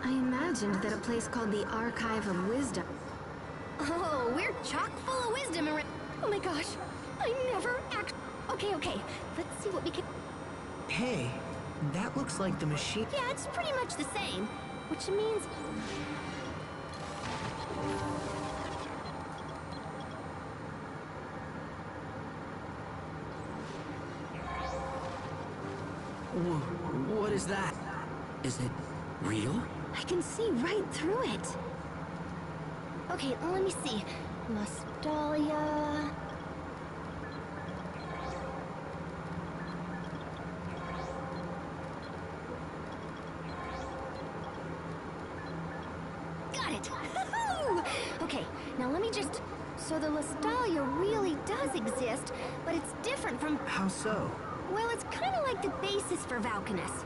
I imagined that a place called the Archive of Wisdom. Oh, we're chock full of wisdom around. Oh my gosh, I never act. Okay, let's see what we can. Hey, that looks like the machine. Yeah, it's pretty much the same, which means. What is that? Is it real? I can see right through it. Okay, let me see. Nostalgia. Got it! Okay, now let me just... So the Nostalgia really does exist, but it's different from... How so? Well, it's kind of like the basis for Valkanus.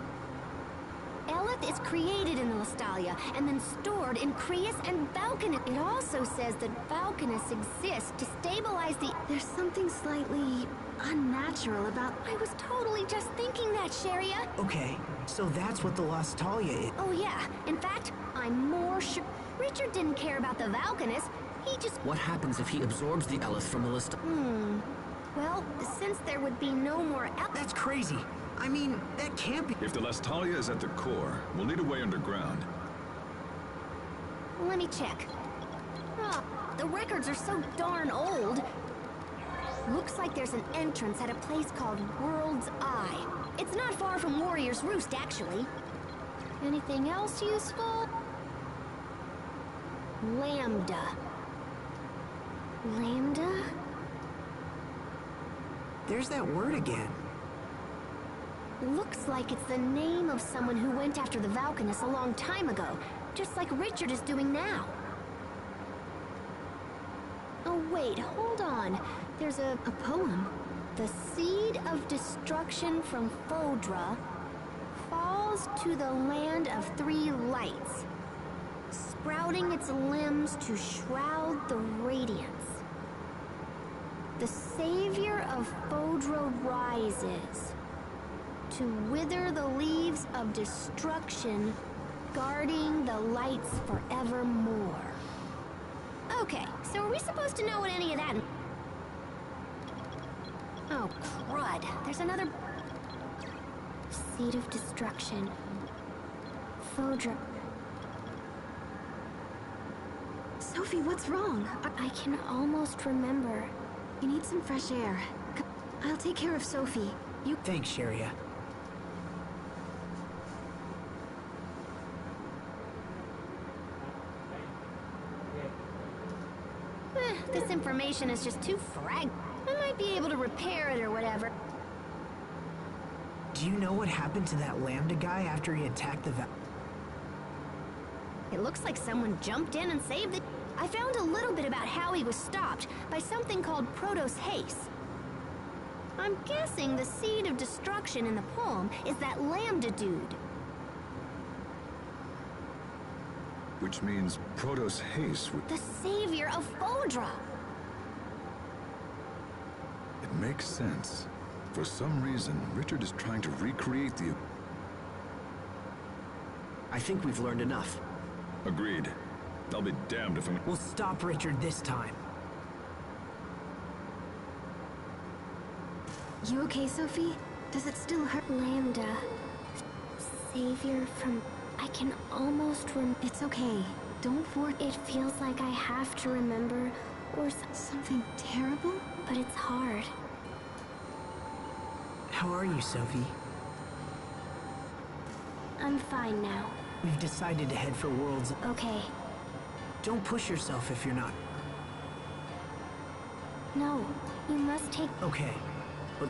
Eleth is created in the Nostalgia and then stored in Creus and Valkanus. It also says that Valkanus exists to stabilize the... There's something slightly unnatural about... I was totally just thinking that, Sharia. Okay, so that's what the Lostalia is. Oh yeah, in fact, I'm more sure... Richard didn't care about the Valkanus. He just... What happens if he absorbs the Eleth from the Lostalia? Well, since there would be no more... That's crazy. I mean, that can't be... If the Lostalia is at the core, we'll need a way underground. Let me check. Oh, the records are so darn old. Looks like there's an entrance at a place called World's Eye. It's not far from Warrior's Roost, actually. Anything else useful? Lambda. Lambda? There's that word again. Looks like it's the name of someone who went after the Valkanus a long time ago, just like Richard is doing now. Oh wait, hold on. There's a poem. The seed of destruction from Fodra falls to the land of three lights, sprouting its limbs to shroud the radiance. The savior of Fodra rises to wither the leaves of destruction, guarding the lights forevermore. Okay, so are we supposed to know what any of that... Oh, crud. There's another... Seed of destruction. Fodra. Sophie, what's wrong? I can almost remember. You need some fresh air. I'll take care of Sophie. You... Thanks, Sharia. This information is just too frag. I might be able to repair it or whatever. Do you know what happened to that Lambda guy after he attacked the It looks like someone jumped in and saved it. I found a little bit about how he was stopped by something called Protos Haste. I'm guessing the seed of destruction in the poem is that Lambda dude. Which means Protos Haste would... The savior of Fodra. Makes sense. For some reason, Richard is trying to recreate the... I think we've learned enough. Agreed. I'll be damned if I'm... We'll stop Richard this time. You okay, Sophie? Does it still hurt? Lambda. Savior from... I can almost It's okay. Don't forget. It feels like I have to remember, or Something terrible? but it's hard. How are you, Sophie? I'm fine now. We've decided to head for Worlds. Okay. Don't push yourself if you're not. No, you must take... Okay, but...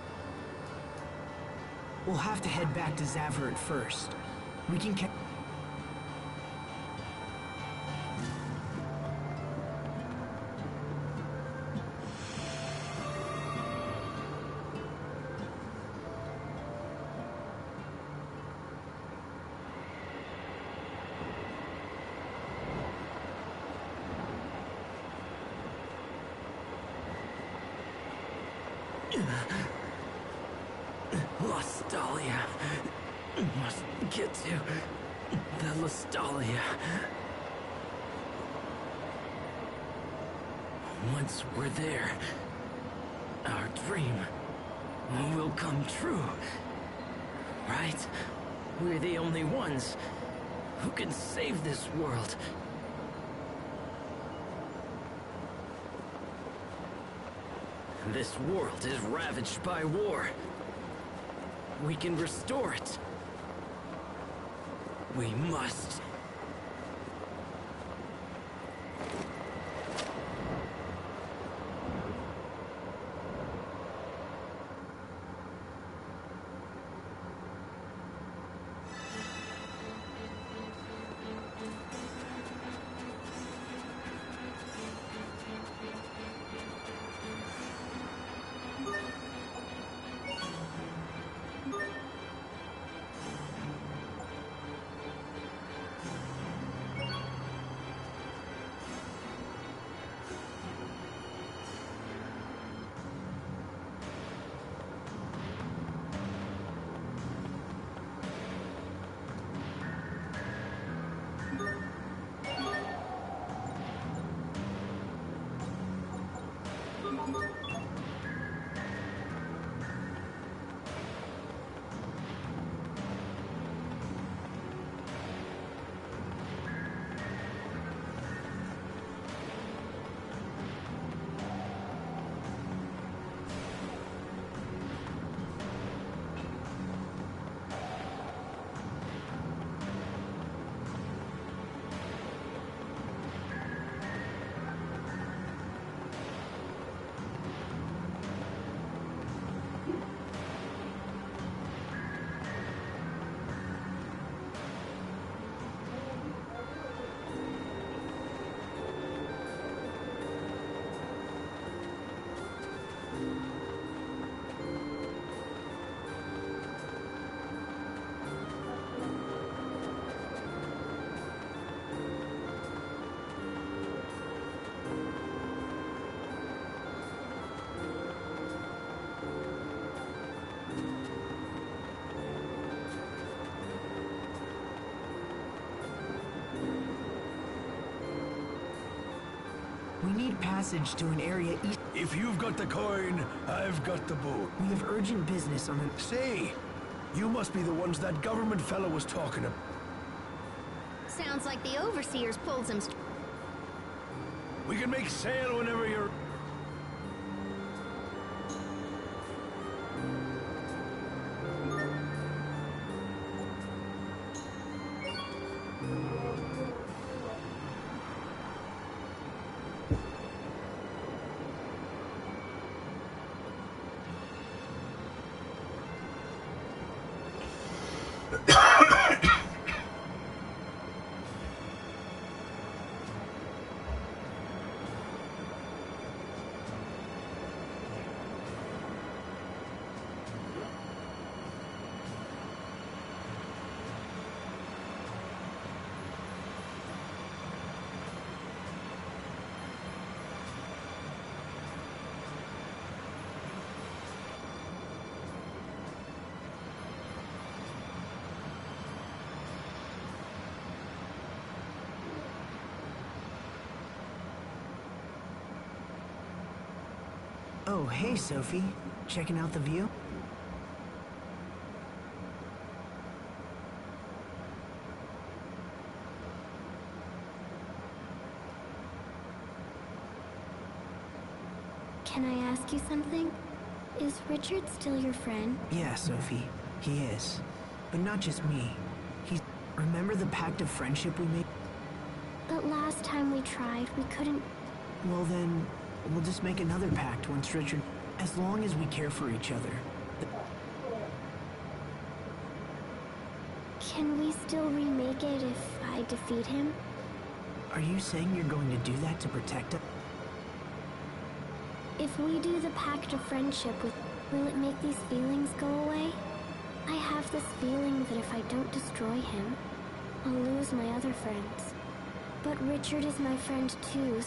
We'll have to head back to Zaveret first. We can Lostalia. Must get to the Lostalia. Once we're there, our dream will come true. Right? We're the only ones who can save this world. This world is ravaged by war. We can restore it. We must. We need passage to an area east. If you've got the coin, I've got the boat. We have urgent business on the... Say, you must be the ones that government fellow was talking about. Sounds like the Overseers pulled some... We can make sail whenever you're... Oh, hey, Sophie. Checking out the view? Can I ask you something? Is Richard still your friend? Yeah, Sophie. He is. But not just me. He's... Remember the pact of friendship we made? But last time we tried, we couldn't... Well then, we'll just make another pact once Richard... As long as we care for each other. Can we still remake it if I defeat him? Are you saying you're going to do that to protect us? If we do the pact of friendship with... Will it make these feelings go away? I have this feeling that if I don't destroy him, I'll lose my other friends. But Richard is my friend too,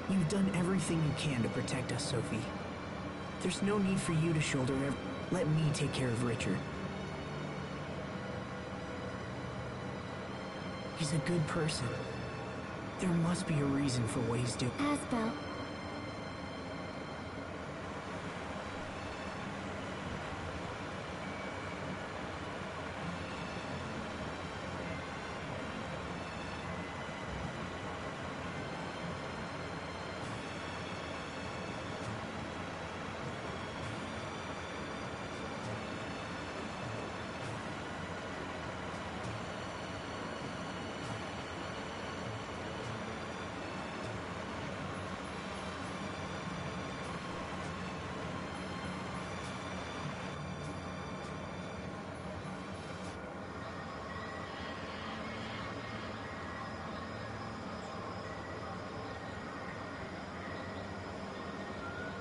You've done everything you can to protect us, Sophie. There's no need for you to shoulder Let me take care of Richard. He's a good person. There must be a reason for what he's doing. Asbel.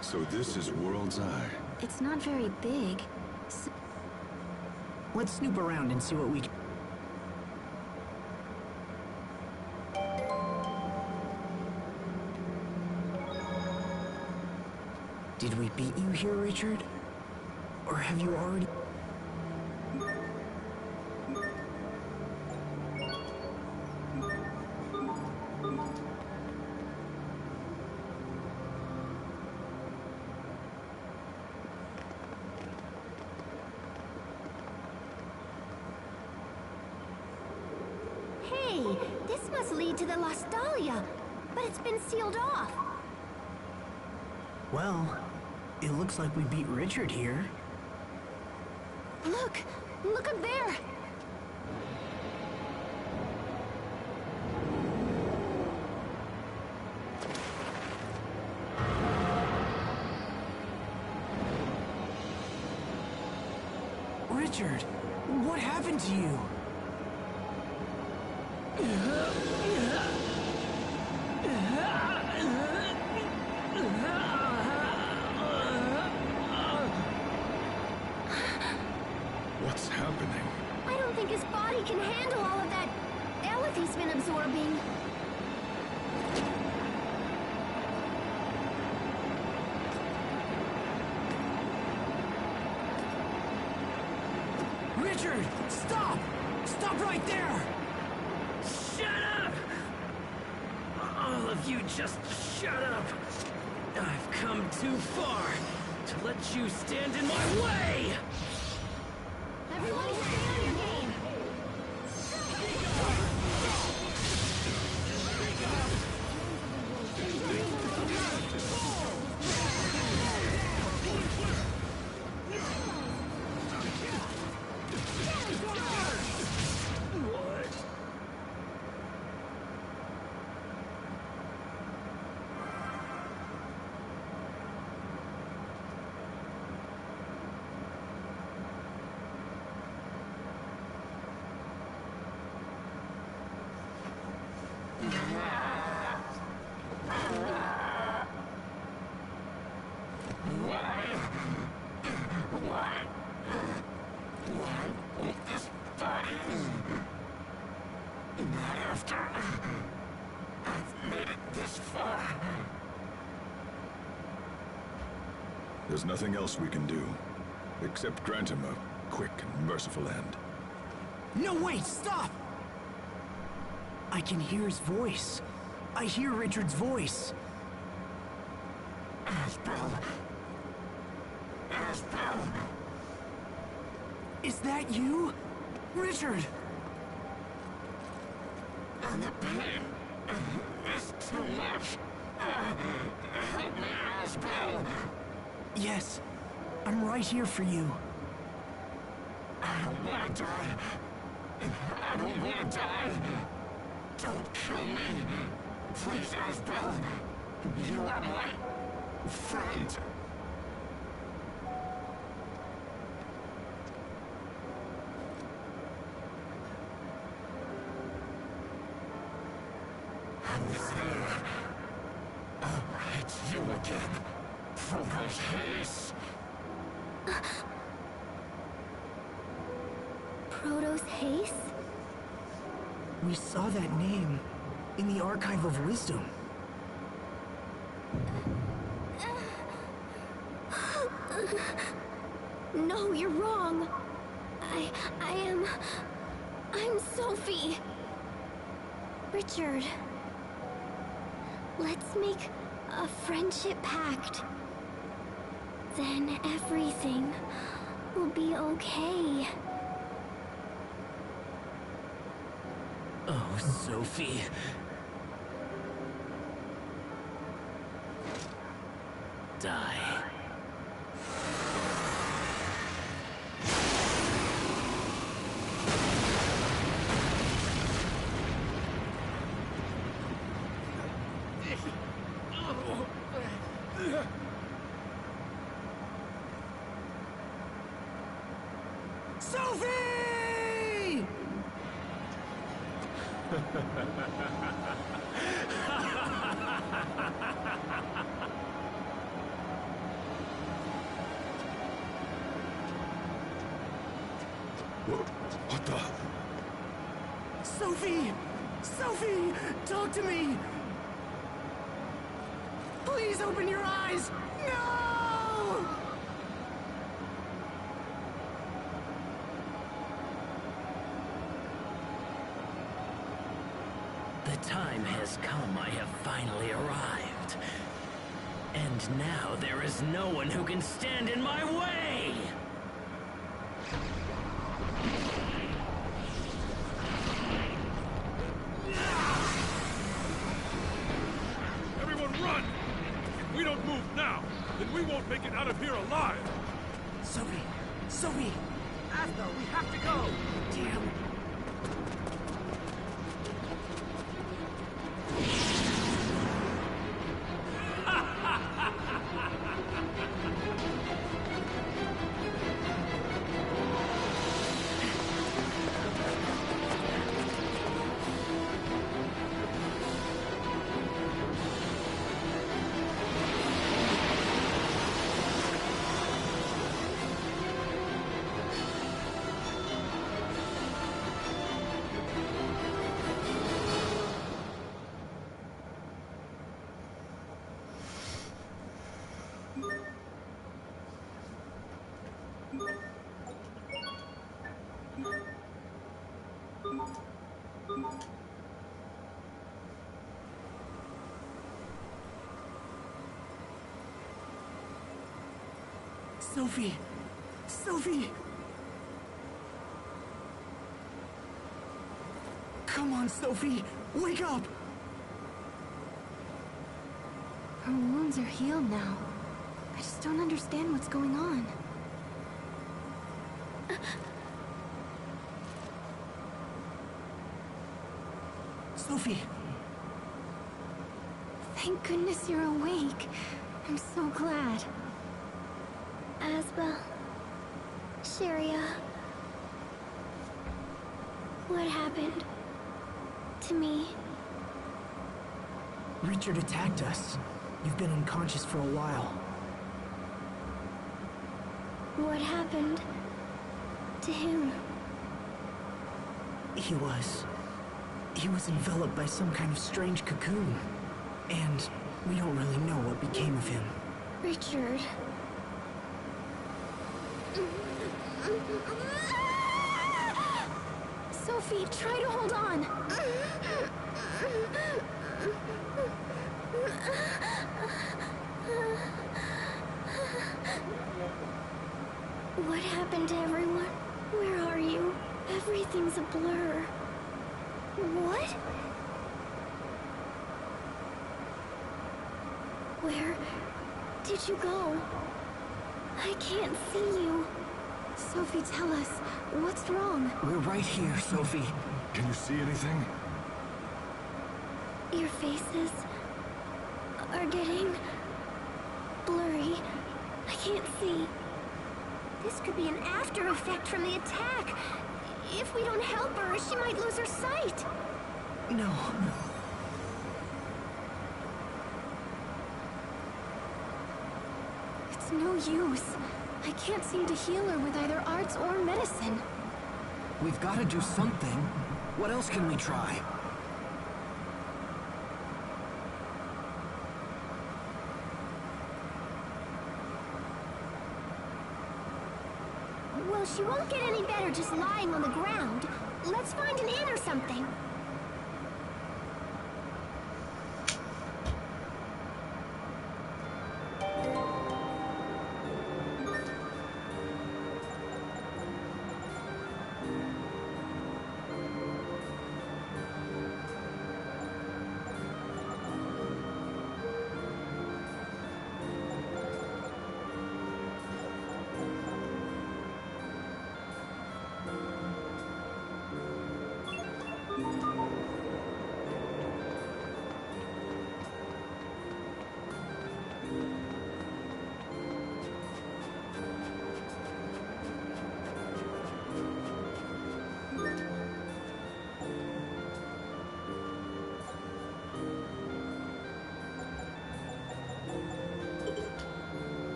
So this is World's Eye. It's not very big. Let's snoop around and see what we can... Did we beat you here, Richard? Or have you already... Hey, this must lead to the Lost Dahlia, but it's been sealed off. Well, it looks like we beat Richard here. Look! Look up there! Richard, what happened to you? What's happening? I don't think his body can handle all of that eleth he's been absorbing. Richard, stop! Stop right there! Shut up! All of you just shut up! I've come too far to let you stand in my way! Everyone stay on your game! There's nothing else we can do, except grant him a quick and merciful end. No, wait, stop! I can hear his voice. I hear Richard's voice. Is that you? Richard! The pain is too much. Help me, Asbel. Yes, I'm right here for you. I don't want to die. I don't want to die. Don't kill me. Please, Asbel. You are my friend. Who's there? Oh, it's you again. Provost Hayes. Protos Haste? We saw that name in the Archive of Wisdom. No, you're wrong. I'm Sophie. Richard. Let's make a friendship pact. Then everything will be okay. Oh, Sophie. Die. Sophie! What the? Sophie! Sophie! Talk to me! Please open your eyes! No! The time has come. I have finally arrived. And now there is no one who can stand in my way! Everyone run! If we don't move now, then we won't make it out of here alive! Sophie! Sophie! Asbel, we have to go! Damn! Sophie! Sophie! Come on, Sophie! Wake up! Her wounds are healed now. I just don't understand what's going on. Sophie! Thank goodness you're awake. I'm so glad. Asbel. Sharia. What happened to me? Richard attacked us. You've been unconscious for a while. What happened to him? He was enveloped by some kind of strange cocoon. And we don't really know what became of him. Richard. Sophie, try to hold on. happened to everyone? Where are you? Everything's a blur. What? Where did you go? I can't see you. Sophie, tell us, what's wrong? We're right here, Sophie. Can you see anything? Your faces are getting blurry. I can't see. This could be an after effect from the attack. If we don't help her, she might lose her sight. No. It's no use. I can't seem to heal her with either arts or medicine. We've got to do something. What else can we try? Well, she won't get any better just lying on the ground. Let's find an inn or something.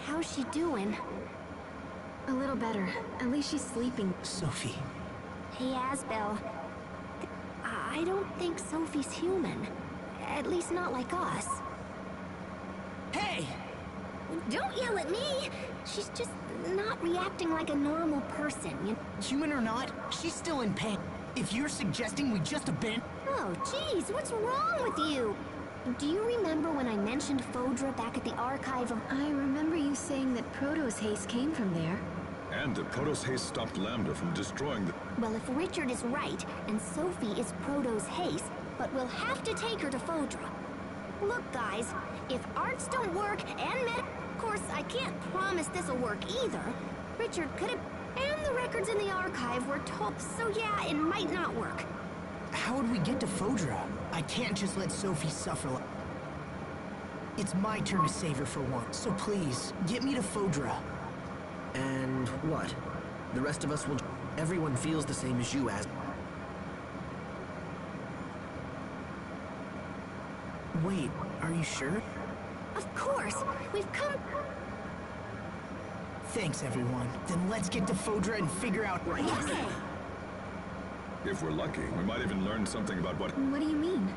How's she doing? A little better. At least she's sleeping. Sophie. Hey, Asbel. I don't think Sophie's human. At least not like us. Hey! Don't yell at me! She's just not reacting like a normal person. Human or not, she's still in pain. If you're suggesting we just abandon... Oh, jeez, what's wrong with you? Do you remember when I mentioned Fodra back at the archive of... I remember you saying that Proto's haste came from there. And that Proto's haste stopped Lambda from destroying the... Well, if Richard is right, and Sophie is Proto's haste, but we'll have to take her to Fodra. Look, guys, if arts don't work, and of course, I can't promise this'll work either. Richard could have... And the records in the archive were told, so yeah, it might not work. How would we get to Fodra? I can't just let Sophie suffer. It's my turn to save her for once, so please, get me to Fodra. And what? The rest of us will... Everyone feels the same as you, as... Wait, are you sure? Of course, we've come... Thanks, everyone. Then let's get to Fodra and figure out... Right. Okay. If we're lucky, we might even learn something about what... What do you mean?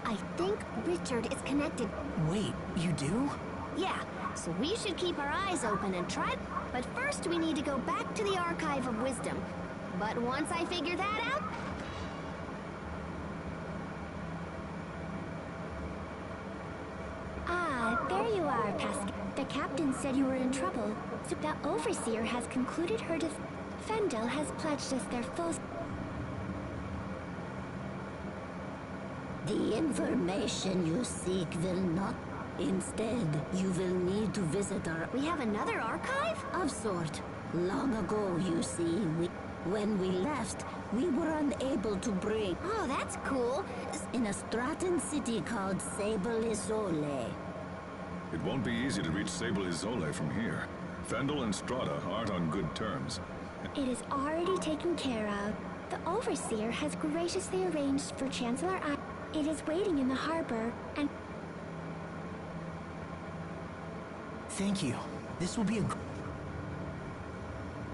I think Richard is connected. Wait, you do? Yeah, so we should keep our eyes open and try... But first we need to go back to the Archive of Wisdom. But once I figure that out... Ah, there you are, Pascal. The captain said you were in trouble, so the Overseer has concluded her Fendel has pledged us their full... The information you seek will not. Instead, you will need to visit our... We have another archive? Of sort. Long ago, you see, when we left, we were unable to bring... Oh, that's cool. In a Stratton city called Sable Isole. It won't be easy to reach Sable Isole from here. Fendel and Strata aren't on good terms. It is already taken care of. The Overseer has graciously arranged for Chancellor I... It is waiting in the harbor, and... Thank you. This will be a...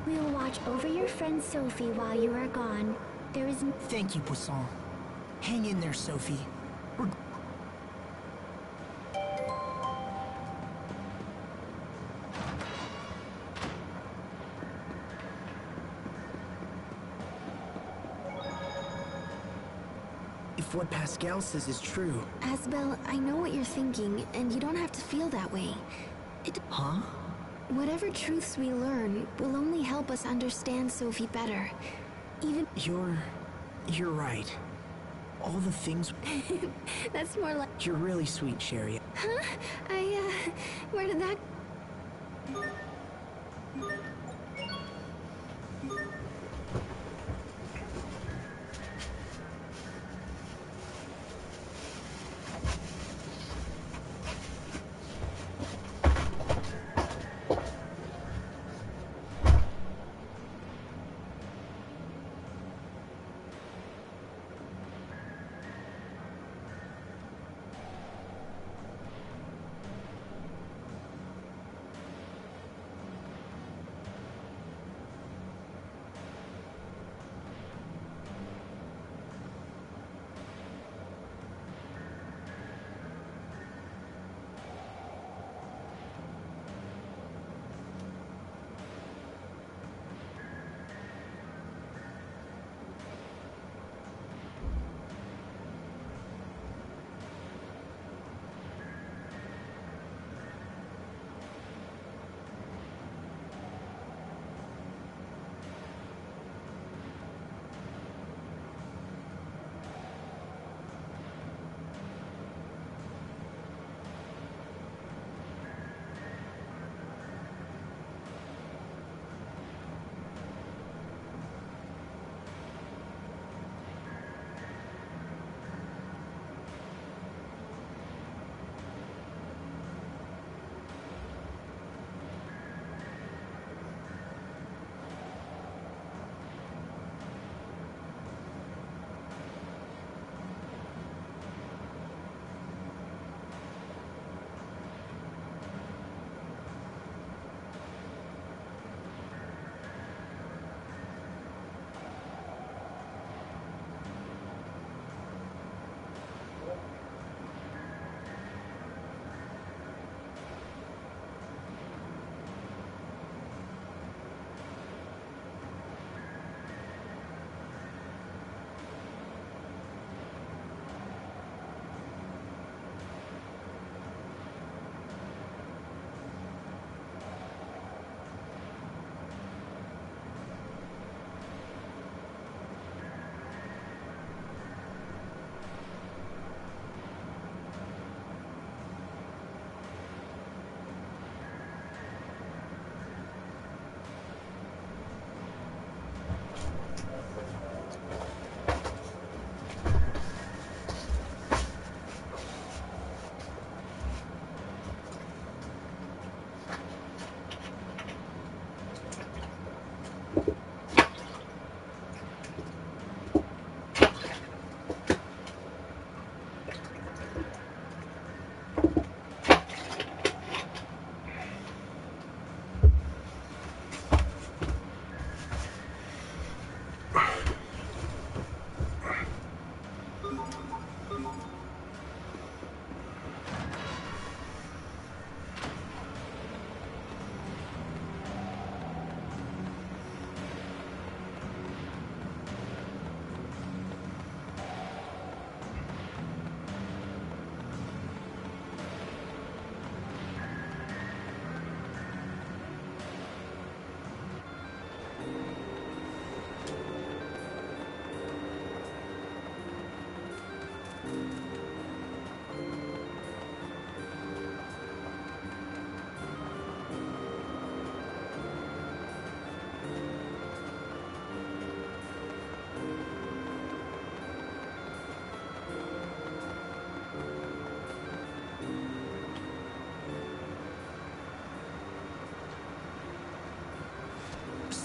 We will watch over your friend Sophie while you are gone. There is... Thank you, Poisson. Hang in there, Sophie. We're... If what Pascal says is true... Asbel, I know what you're thinking, and you don't have to feel that way. Huh? Whatever truths we learn will only help us understand Sophie better. Even... You're right. All the things... That's more like... You're really sweet, Sherry. Huh? Where did that...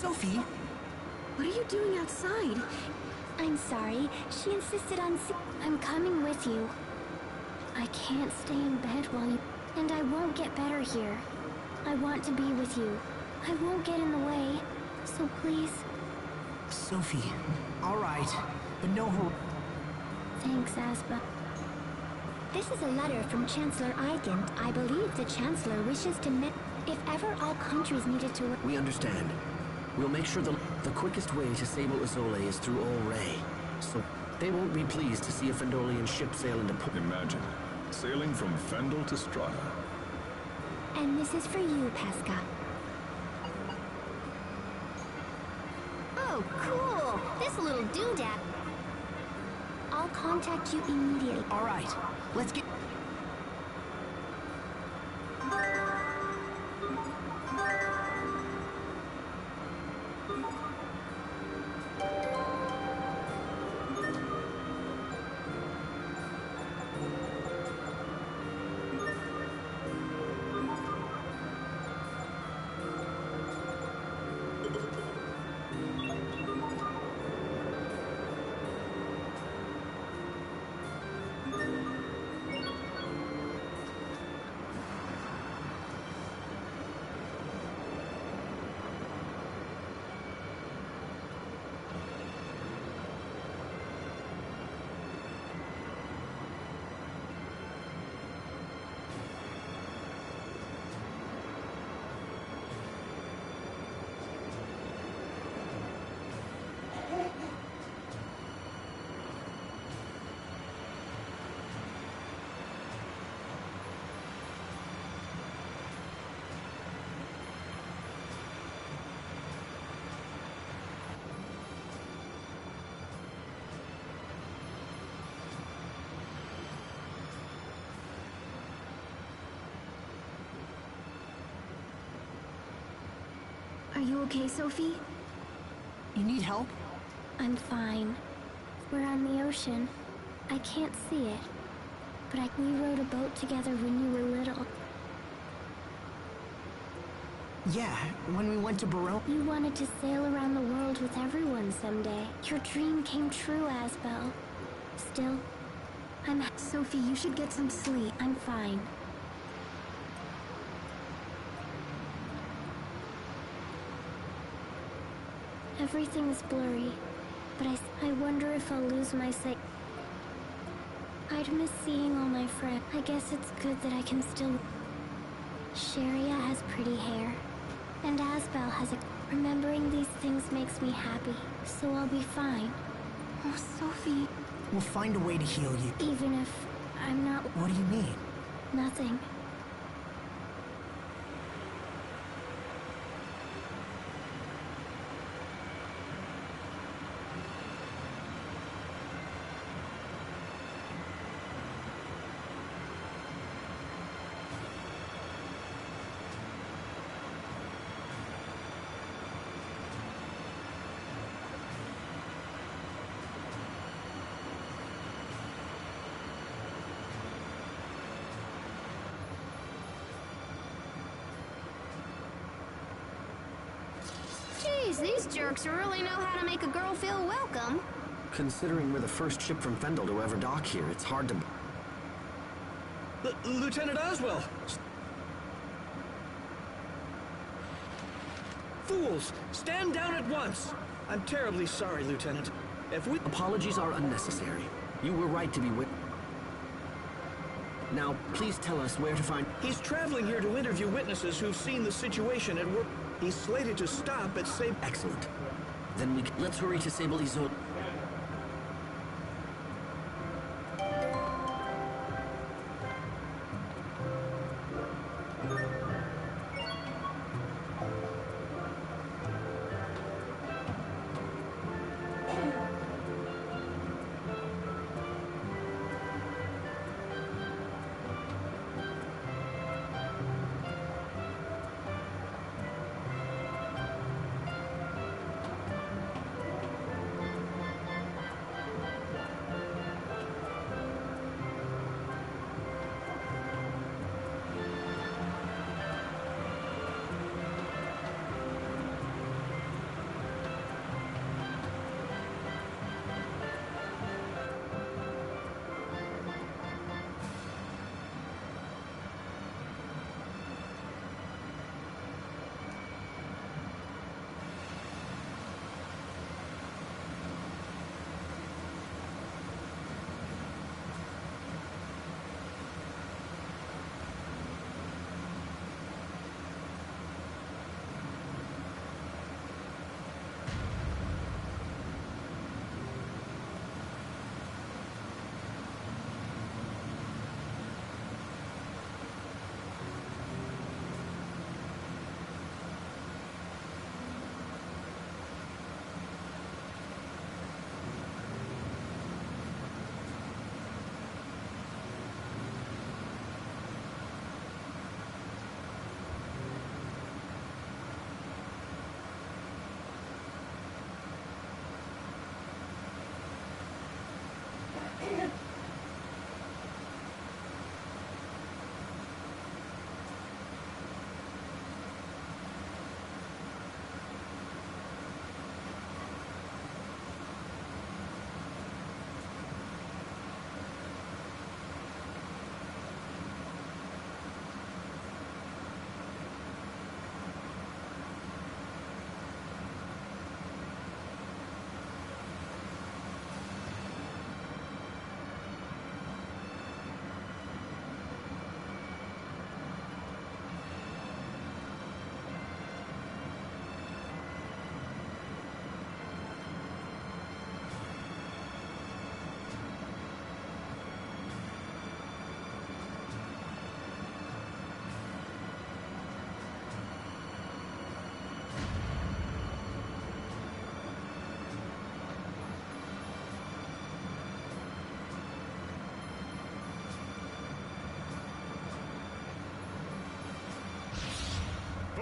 Sophie! What are you doing outside? I'm sorry. She insisted on I'm coming with you. I can't stay in bed while you... And I won't get better here. I want to be with you. I won't get in the way. So please... Sophie, alright. But no hurry. Thanks, Aspa. This is a letter from Chancellor Eichen. I believe the Chancellor wishes to if ever all countries needed to... We understand. We'll make sure the quickest way to sable Azole is through Ol Ray. So they won't be pleased to see a Fendolian ship sail into port. Imagine, sailing from Fendel to Strata. And this is for you, Pasca. Oh, cool! This little doodad. I'll contact you immediately. Alright, let's get... Are you okay, Sophie? You need help? I'm fine. We're on the ocean. I can't see it. But we rode a boat together when you were little. Yeah, when we went to Barone. You wanted to sail around the world with everyone someday. Your dream came true, Asbel. Still, Sophie, you should get some sleep. I'm fine. Everything's blurry, but I wonder if I'll lose my sight. I'd miss seeing all my friends. I guess it's good that I can still... Sharia has pretty hair, and Asbel has a... Remembering these things makes me happy, so I'll be fine. Oh, Sophie. We'll find a way to heal you. Even if I'm not... What do you mean? Nothing. Jeez, these jerks really know how to make a girl feel welcome. Considering we're the first ship from Fendel to ever dock here, it's hard to... Lieutenant Oswell! Fools! Stand down at once! I'm terribly sorry, Lieutenant. If we... Apologies are unnecessary. You were right to be with... Now, please tell us where to find... He's traveling here to interview witnesses who've seen the situation at work. He's slated to stop at Sable... Excellent. Then let's hurry to Sable Izot.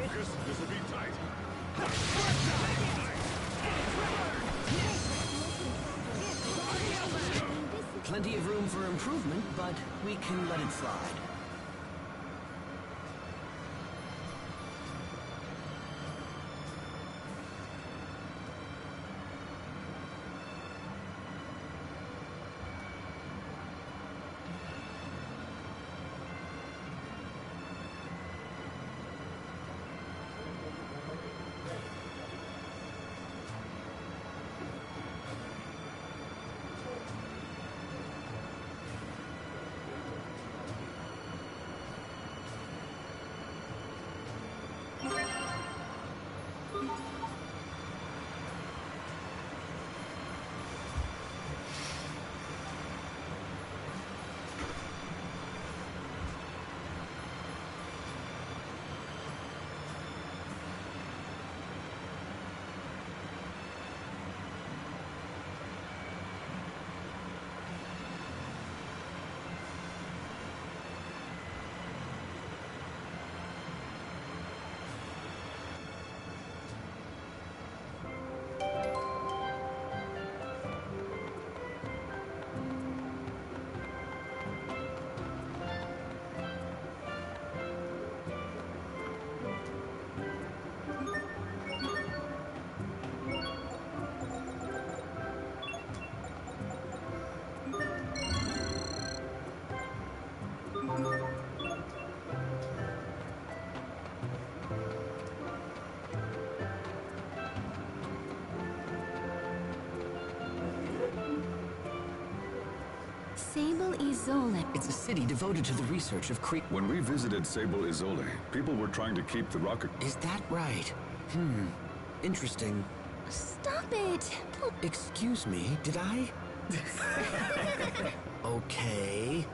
Focus. This will be tight. Plenty of room for improvement, but we can let it slide. Sable Isola. It's a city devoted to the research of When we visited Sable Isole, people were trying to keep the rocket... Is that right? Interesting. Stop it! Excuse me, did I? Okay.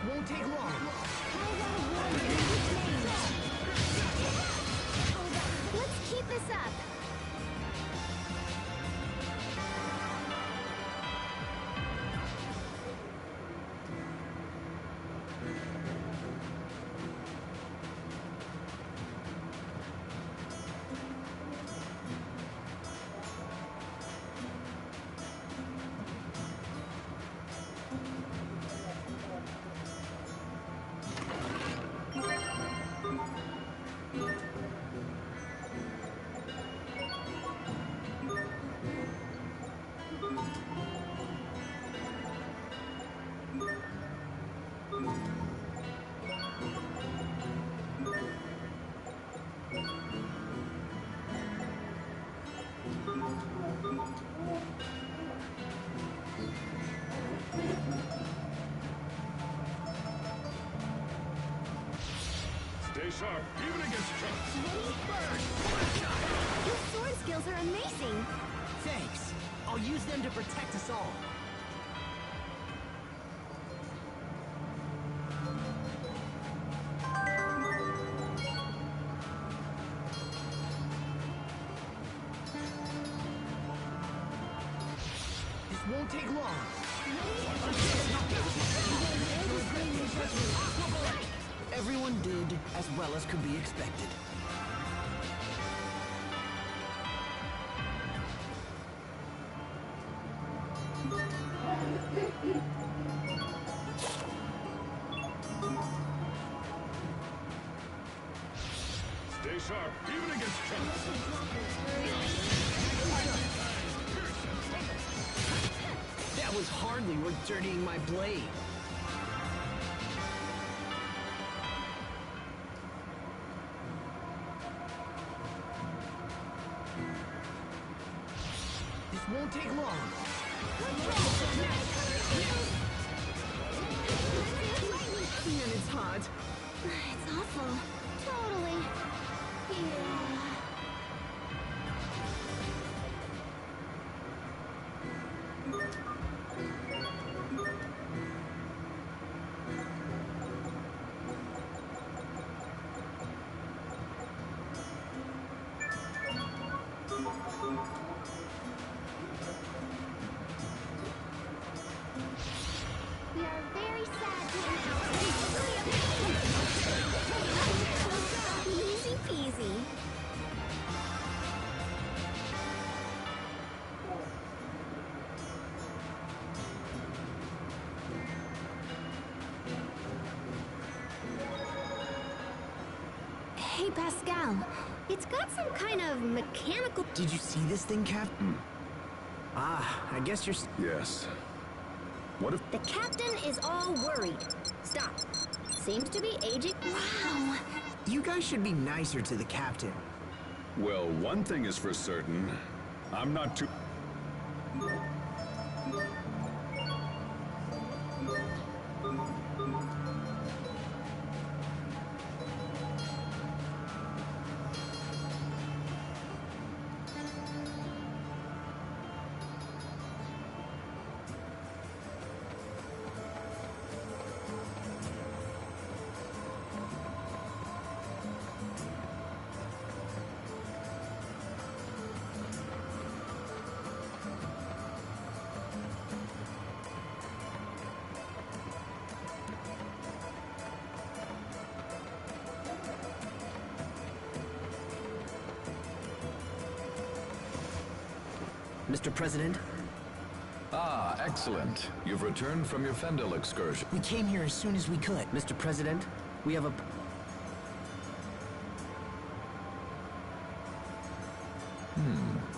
won't take long. Let's keep this up. Stay sharp, even against chumps. Your sword skills are amazing. Thanks. I'll use them to protect us all. This won't take long. Everyone did as well as could be expected. Stay sharp, even against chumps. That was hardly worth dirtying my blade. This won't take long. And it's hot. It's awful. Totally. Yeah. We are very sad to announce. Easy peasy. Hey, Pascal. It's got some kind of mechanical... Did you see this thing, Captain? Ah, I guess you're... Yes. What if... The captain is all worried. Stop. Seems to be aging... Wow. You guys should be nicer to the captain. Well, one thing is for certain. I'm not too... Mr. President? Ah, excellent. You've returned from your Fendel excursion. We came here as soon as we could. Mr. President, we have a...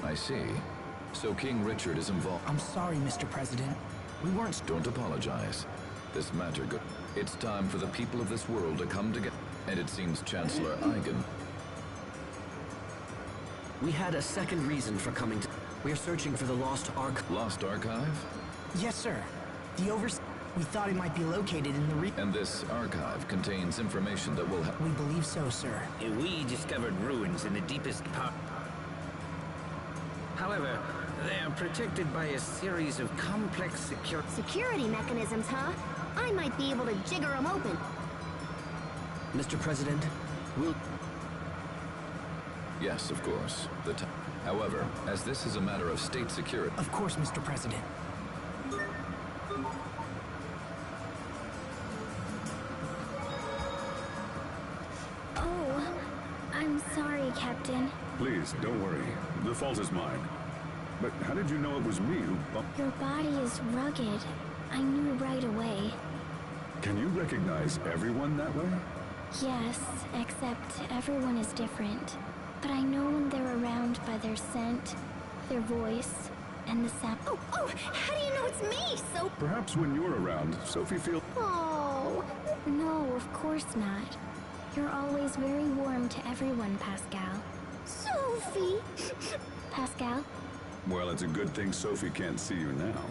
I see. So King Richard is involved. I'm sorry, Mr. President. We weren't... Don't apologize. This matter go... It's time for the people of this world to come together. And it seems Chancellor Eigen... We had a second reason for coming to... We are searching for the lost archive. Lost archive? Yes, sir. The We thought it might be located in the And this archive contains information that will help... We believe so, sir. We discovered ruins in the deepest part. However, they are protected by a series of complex security mechanisms, huh? I might be able to jigger them open. Mr. President, we'll... Yes, of course. However, as this is a matter of state security... Of course, Mr. President. Oh, I'm sorry, Captain. Please, don't worry. The fault is mine. But how did you know it was me who bumped? Your body is rugged. I knew right away. Can you recognize everyone that way? Yes, except everyone is different. But I know when they're around by their scent, their voice, and the sound. Oh, how do you know it's me, so... Perhaps when you're around, Sophie feels... Oh, no, of course not. You're always very warm to everyone, Pascal. Sophie! Pascal? Well, it's a good thing Sophie can't see you now.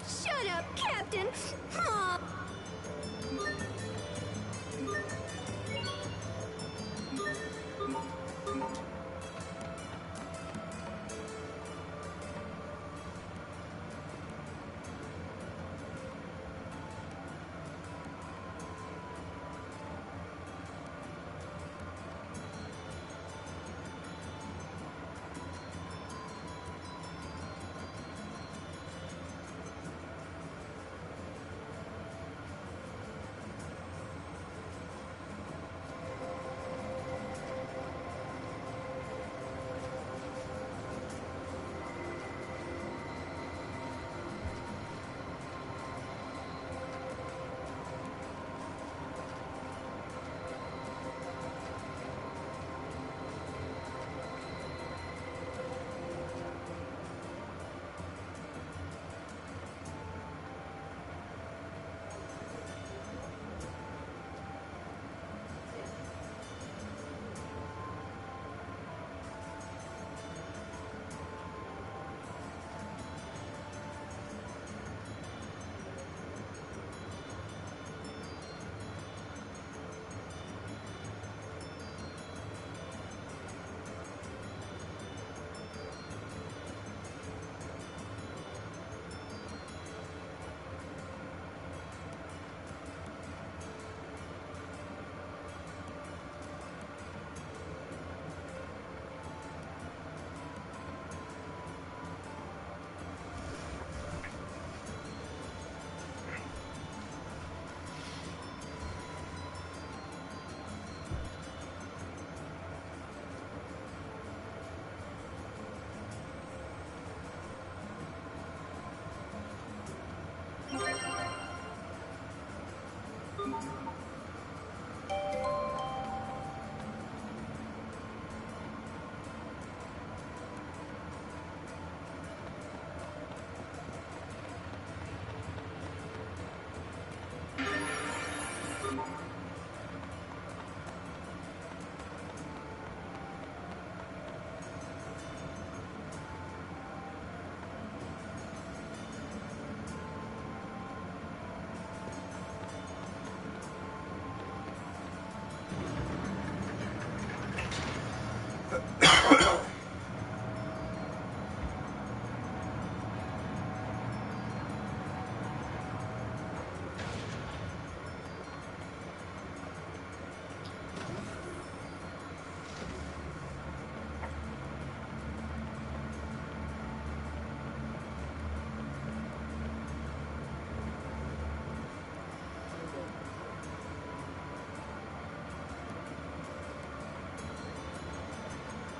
Shut up, Captain! Aw.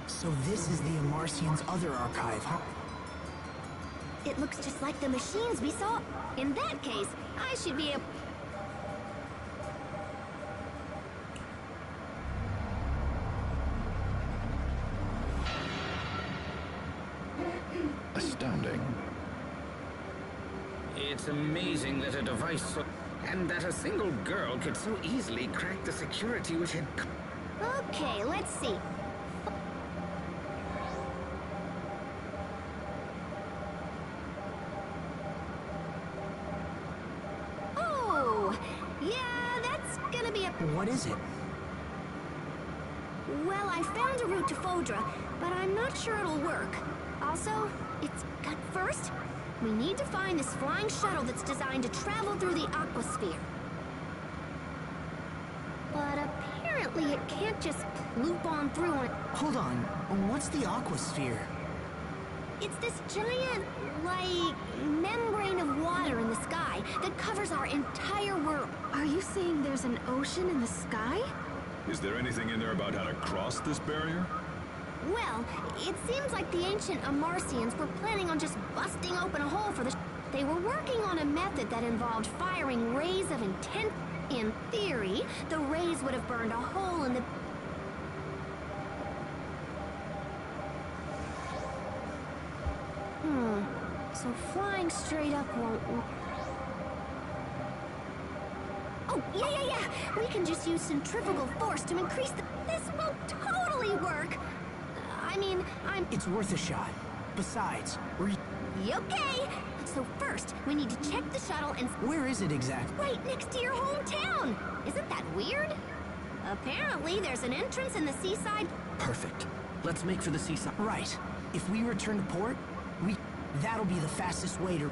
So this is the Amarcian's other archive, huh? It looks just like the machines we saw. In that case, I should be able... Astounding. It's amazing that a device so... and that a single girl could so easily crack the security which had... Okay, let's see. Oh, yeah, that's gonna be a... What is it? Well, I found a route to Fodra, but I'm not sure it'll work. Also, it's gut first. We need to find this flying shuttle that's designed to travel through the aquasphere. But apparently it can't just loop on through on... Hold on, what's the aquasphere? It's this giant, like, membrane of water in the sky that covers our entire world. Are you saying there's an ocean in the sky? Is there anything in there about how to cross this barrier? Well, it seems like the ancient Amarcians were planning on just busting open a hole for the... They were working on a method that involved firing rays of intent. In theory, the rays would have burned a hole in the... So flying straight up won't work. Oh, yeah. We can just use centrifugal force to increase the... This will totally work! I mean, It's worth a shot. Besides, Okay! So first, we need to check the shuttle and... Where is it exactly? Right next to your hometown! Isn't that weird? Apparently, there's an entrance in the seaside... Perfect. Let's make for the seaside. Right. If we return to port, that'll be the fastest way to...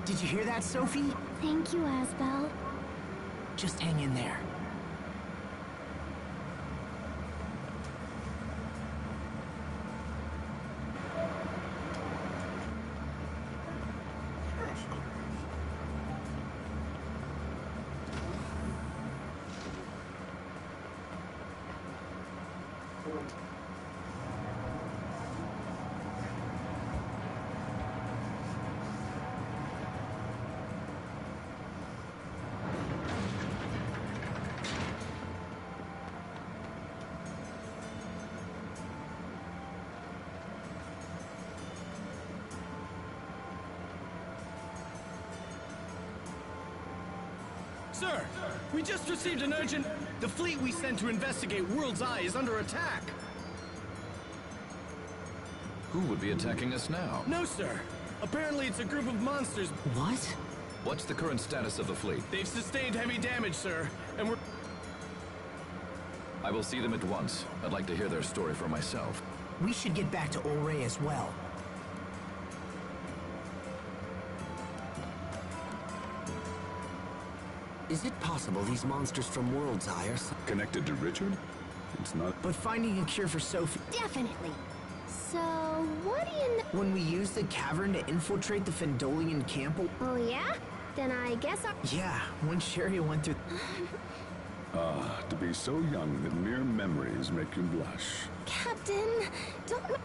Did you hear that, Sophie? Thank you, Asbel. Just hang in there. Sir, we just received an urgent... The fleet we sent to investigate World's Eye is under attack. Who would be attacking us now? No, sir. Apparently it's a group of monsters. What? What's the current status of the fleet? They've sustained heavy damage, sir, and we're... I will see them at once. I'd like to hear their story for myself. We should get back to Olray as well. Is it possible these monsters from World's Eye are... Connected to Richard? It's not... But finding a cure for Sophie... Definitely. So, what do you know? When we used the cavern to infiltrate the Fendolian camp... Oh, yeah? Then I guess I... Yeah, when Sherry went through... To be so young that mere memories make you blush. Captain, don't...